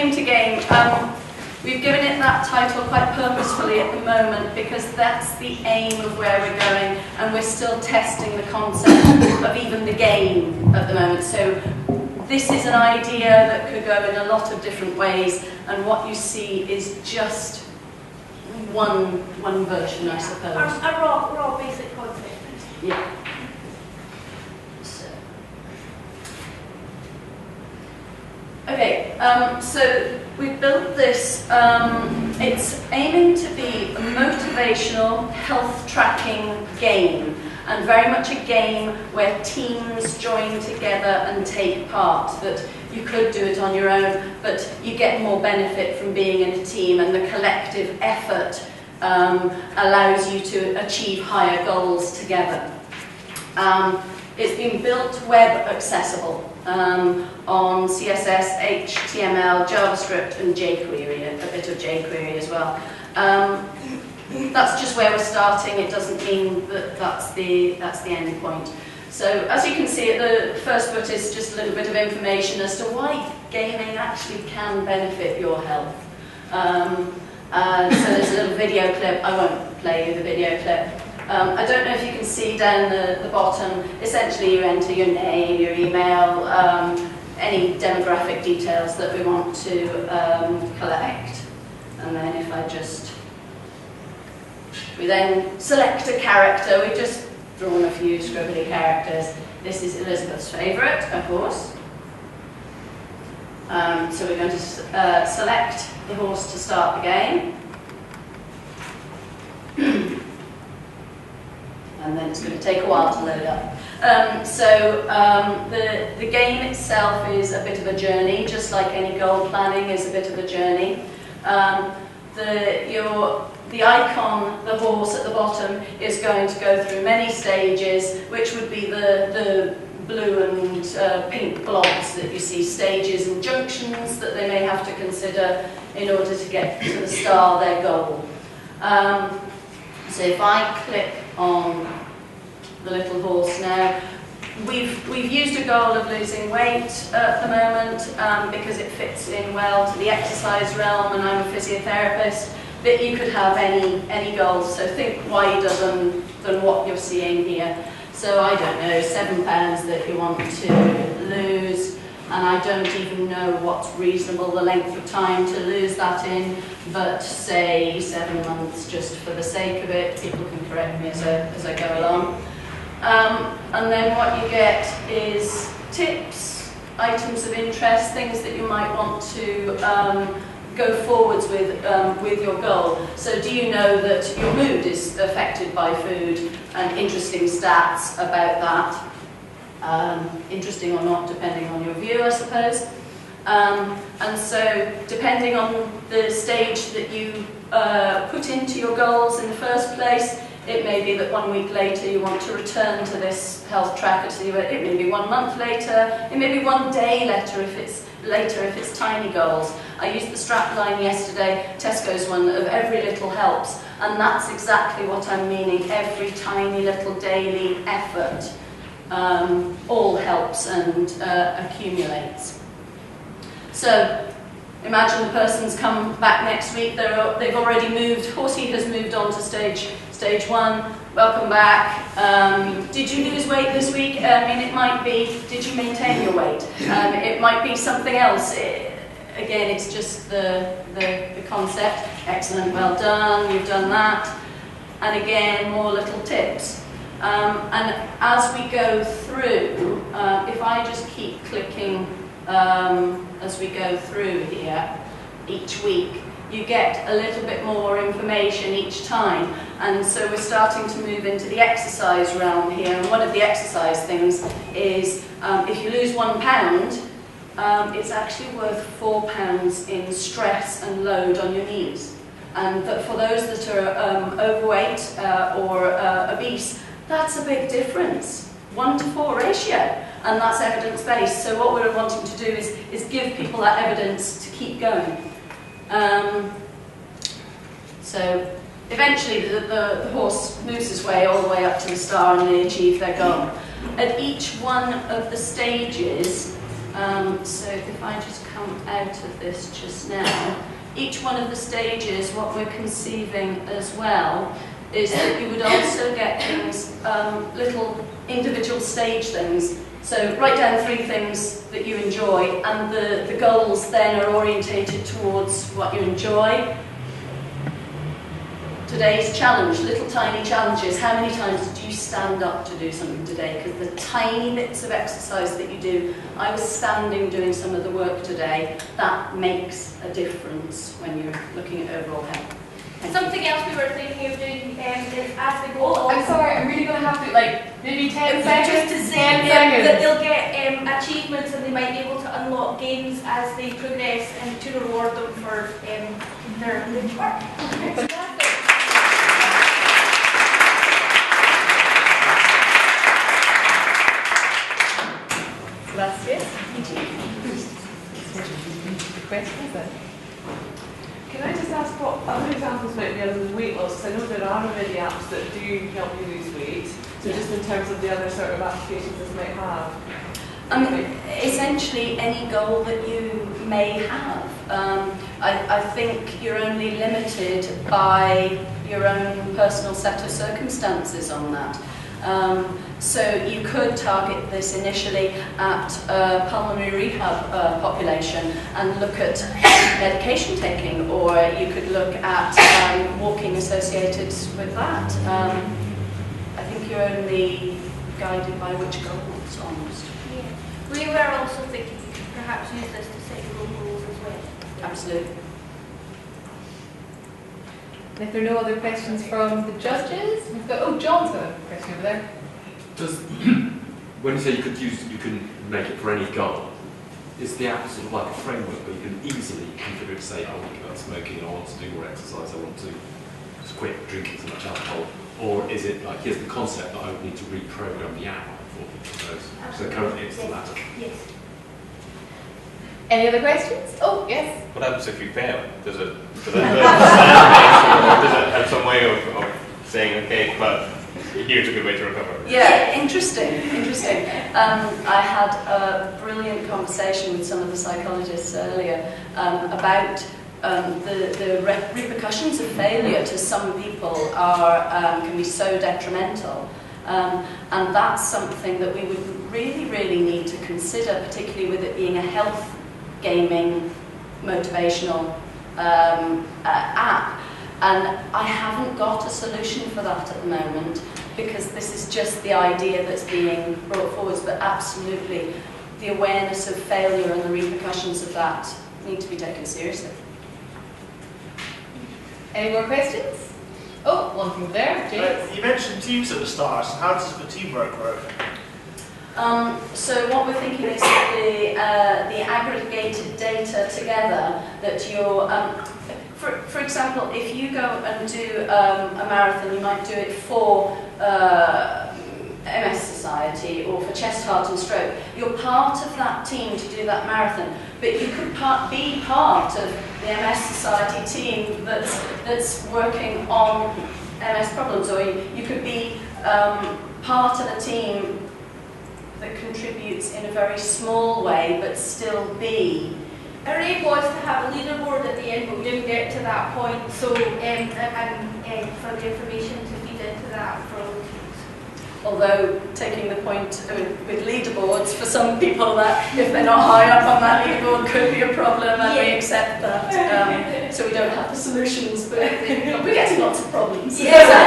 aiming to game. We've given it that title quite purposefully at the moment because that's the aim of where we're going, and we're still testing the concept of even the game at the moment. So this is an idea that could go in a lot of different ways, and what you see is just one version, I suppose. A raw basic concept. Yeah. Okay, so we've built this, it's aiming to be a motivational health tracking game, and very much a game where teams join together and take part. That you could do it on your own, but you get more benefit from being in a team, and the collective effort allows you to achieve higher goals together. It's been built web accessible on CSS, HTML, JavaScript and jQuery, a bit of jQuery as well. That's just where we're starting. It doesn't mean that that's the end point. So as you can see, the first bit is just a little bit of information as to why gaming actually can benefit your health. So there's a little video clip. I won't play you the video clip. I don't know if you can see down the bottom. Essentially, you enter your name, your email, any demographic details that we want to collect. And then if I we then select a character. We've just drawn a few scribbly characters. This is Elizabeth's favourite, of course. So we're going to select the horse to start the game. And then it's going to take a while to load up. The game itself is a bit of a journey, just like any goal planning is a bit of a journey. The icon, the horse at the bottom, is going to go through many stages, which would be the blue and pink blobs that you see, stages and junctions that they may have to consider in order to get to the star, their goal. So if I click on the little horse now, we've used a goal of losing weight at the moment because it fits in well to the exercise realm, and I'm a physiotherapist, but you could have any goals, so think wider than what you're seeing here. So I don't know, 7 pounds that you want to lose, and I don't even know what's reasonable, the length of time to lose that in, but say 7 months just for the sake of it. People can correct me as I go along. And then what you get is tips, items of interest, things that you might want to go forwards with your goal. So do you know that your mood is affected by food, and interesting stats about that. Interesting or not, depending on your view, I suppose. And so, depending on the stage that you put into your goals in the first place, it may be that 1 week later you want to return to this health tracker. So it may be 1 month later, it may be 1 day later if it's tiny goals. I used the strap line yesterday, Tesco's one, of every little helps, and that's exactly what I'm meaning. Every tiny little daily effort all helps and accumulates. So imagine the person's come back next week, they've already moved, Horsey has moved on to stage 1, welcome back. Did you lose weight this week? It might be, did you maintain your weight? It might be something else. Again, it's just the concept. Excellent, well done, you've done that. And again, more little tips. And as we go through, if I just keep clicking as we go through here each week, you get a little bit more information each time. And so we're starting to move into the exercise realm here. And one of the exercise things is if you lose 1 pound, it's actually worth £4 in stress and load on your knees. And that for those that are overweight or obese, that's a big difference. 1 to 4 ratio, and that's evidence-based. So what we're wanting to do is give people that evidence to keep going. So eventually the horse moves his way all the way up to the star and they achieve their goal. At each one of the stages, So if I just come out of this just now, each one of the stages, what we're conceiving as well, is that you would also get things, little individual stage things. So write down 3 things that you enjoy, and the goals then are orientated towards what you enjoy. Today's challenge, little tiny challenges. How many times do you stand up to do something today? Because the tiny bits of exercise that you do, I was standing doing some of the work today, that makes a difference when you're looking at overall health. Something else we were thinking of doing is as they go Oh, on. I'm sorry, I'm really going to have to, like, maybe 10 seconds? Just to say 10 that seconds. they'll get achievements and they might be able to unlock games as they progress and to reward them for their good work. Fantastic. Gracias. Questions then? Can I just ask what other examples might be other than weight loss? Because I know there are already apps that do help you lose weight. So just in terms of the other sort of applications this might have. Essentially any goal that you may have. I think you're only limited by your own personal set of circumstances on that. So you could target this initially at pulmonary rehab population and look at medication taking, or you could look at walking associated with that. I think you're only guided by which goals almost. Yeah. We were also thinking you could perhaps use this to set your own goals as well. Absolutely. And if there are no other questions from the judges, we've got, oh, John's got a question over there. Does when you say you can make it for any goal, is the app sort of like a framework where you can easily configure to say, I want to give up smoking, I want to do more exercise, I want to just quit drinking so much alcohol, or is it like, here's the concept that I would need to reprogram the app for each of those? So currently it's the latter. Yes. Any other questions? Oh, yes. What happens if you fail? Does it have some way of saying, okay, but here's a good way to recover? Yeah, interesting. I had a brilliant conversation with some of the psychologists earlier about the repercussions of failure to some people can be so detrimental. And that's something that we would really need to consider, particularly with it being a health gaming motivational app. And I haven't got a solution for that at the moment, because this is just the idea that's being brought forward, but absolutely the awareness of failure and the repercussions of that need to be taken seriously. Any more questions? Oh, one from there, James. You mentioned teams at the start. How does the teamwork work? So what we're thinking is that the aggregated data together, that you're, for example, if you go and do a marathon, you might do it for MS Society or for Chest, Heart and Stroke. You're part of that team to do that marathon, but you could be part of the MS Society team that's working on MS problems, or you could be part of a team that contributes in a very small way, but still be. Our aim was to have a leaderboard at the end, but we didn't get to that point, so and for the information to feed into that for all the teams. Although taking the point with leaderboards, for some people that if they're not high up on that leaderboard could be a problem, and we accept that. So we don't have the solutions, but we're getting lots of problems. Yeah.